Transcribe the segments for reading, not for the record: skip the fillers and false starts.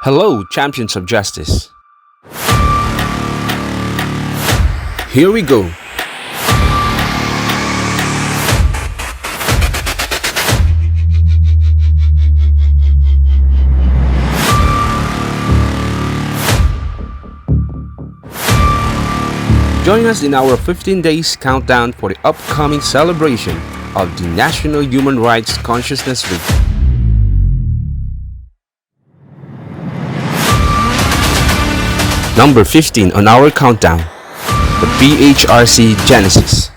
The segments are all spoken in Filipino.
Hello, champions of justice. Here we go. Join us in our 15 days countdown for the upcoming celebration of the National Human Rights Consciousness Week. Number 15 on our countdown, the PHRC Genesis.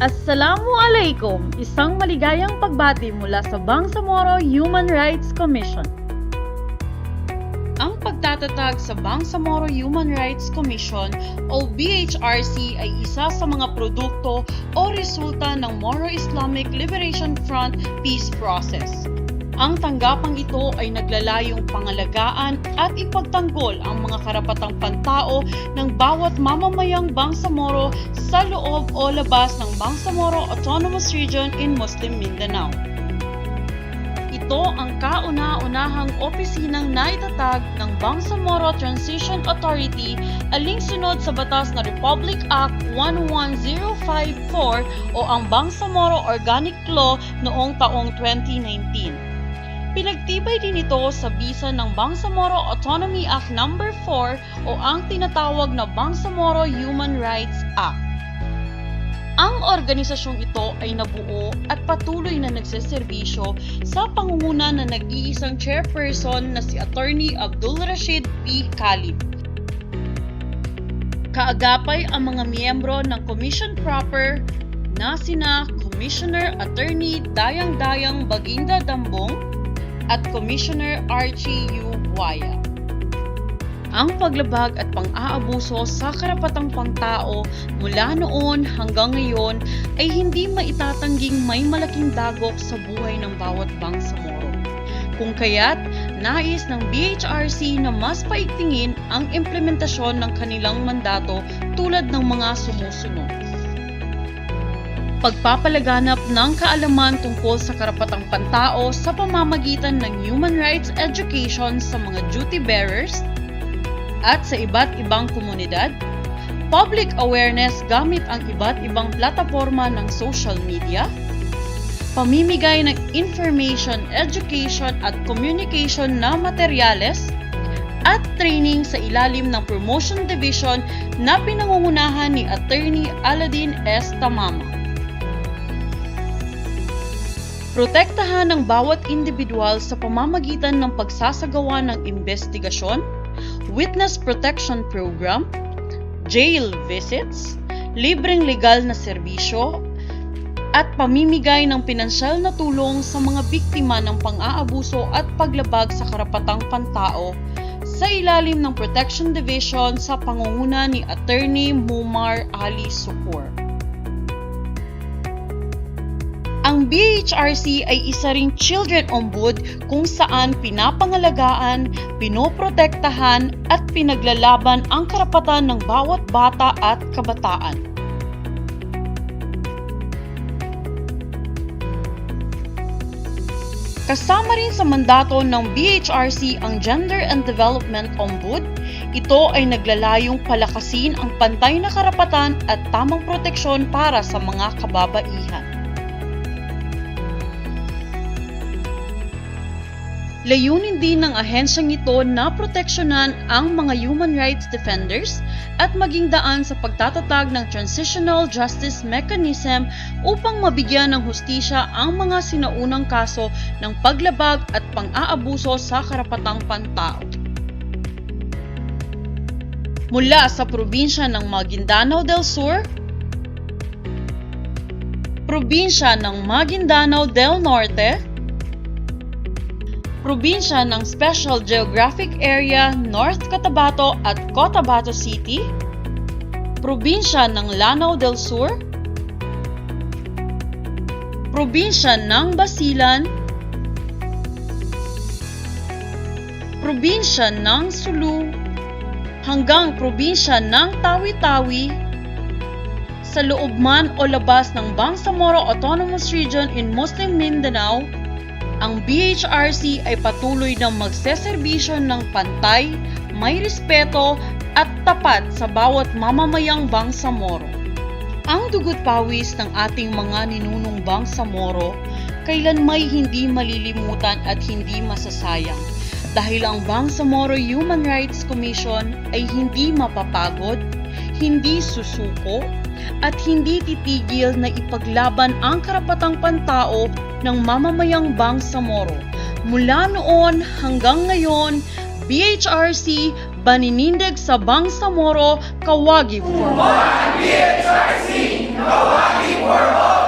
Assalamualaikum! Isang maligayang pagbati mula sa Bangsamoro Human Rights Commission. Ang pagtatatag sa Bangsamoro Human Rights Commission o BHRC ay isa sa mga produkto o resulta ng Moro-Islamic Liberation Front peace process. Ang tanggapang ito ay naglalayong pangalagaan at ipagtanggol ang mga karapatang pantao ng bawat mamamayang Bangsamoro sa loob o labas ng Bangsamoro Autonomous Region in Muslim Mindanao. Ito ang kauna-unahang opisinang naitatag ng Bangsamoro Transition Authority alinsunod sa batas na Republic Act 11054 o ang Bangsamoro Organic Law noong taong 2019. Pinagtibay din ito sa bisa ng Bangsamoro Autonomy Act No. 4 o ang tinatawag na Bangsamoro Human Rights Act. Ang organisasyong ito ay nabuo at patuloy na nagseserbisyo sa pangunguna ng nag-iisang chairperson na si Attorney Abdul Rashid P. Khalib. Kaagapay ang mga miyembro ng Commission Proper na sina Commissioner Attorney Dayang-Dayang Baginda Dambong at Commissioner Archie U. Buaya. Ang paglabag at pang-aabuso sa karapatang pangtao mula noon hanggang ngayon ay hindi maitatangging may malaking dagok sa buhay ng bawat Bangsamoro. Kung kaya't nais ng BHRC na mas paigtingin ang implementasyon ng kanilang mandato tulad ng mga sumusunod. Pagpapalaganap ng kaalaman tungkol sa karapatang pantao sa pamamagitan ng human rights education sa mga duty bearers at sa iba't ibang komunidad, public awareness gamit ang iba't ibang plataforma ng social media, pamimigay ng information, education at communication na materyales, at training sa ilalim ng Promotion Division na pinangungunahan ni Attorney Aladdin S. Tamama. Protektahan ng bawat individual sa pamamagitan ng pagsasagawa ng investigasyon, witness protection program, jail visits, libreng legal na serbisyo, at pamimigay ng pinansyal na tulong sa mga biktima ng pang-aabuso at paglabag sa karapatang pantao sa ilalim ng Protection Division sa pangunguna ni Attorney Mumar Ali Sukur. Ang BHRC ay isa ring Children Ombud kung saan pinapangalagaan, pinoprotektahan at pinaglalaban ang karapatan ng bawat bata at kabataan. Kasama rin sa mandato ng BHRC ang Gender and Development Ombud. Ito ay naglalayong palakasin ang pantay na karapatan at tamang proteksyon para sa mga kababaihan. Layunin din ng ahensyang ito na proteksyonan ang mga human rights defenders at maging daan sa pagtatatag ng transitional justice mechanism upang mabigyan ng hustisya ang mga sinaunang kaso ng paglabag at pang-aabuso sa karapatang pantao. Mula sa probinsya ng Maguindanao del Sur, probinsya ng Maguindanao del Norte, probinsya ng Special Geographic Area North Cotabato at Cotabato City, probinsya ng Lanao del Sur, probinsya ng Basilan, probinsya ng Sulu, hanggang probinsya ng Tawi-Tawi, sa loob man o labas ng Bangsamoro Autonomous Region in Muslim Mindanao, ang BHRC ay patuloy na magseserbisyo ng pantay, may respeto at tapat sa bawat mamamayang Bangsamoro. Ang dugot pawis ng ating mga ninunong Bangsamoro kailanmay hindi malilimutan at hindi masasayang dahil ang Bangsamoro Human Rights Commission ay hindi mapapagod, hindi susuko, at hindi titigil na ipaglaban ang karapatang pantao ng mamamayang Bangsamoro. Mula noon hanggang ngayon, BHRC baninindig sa Bangsamoro, kawagi for all. BHRC, kawagi for all.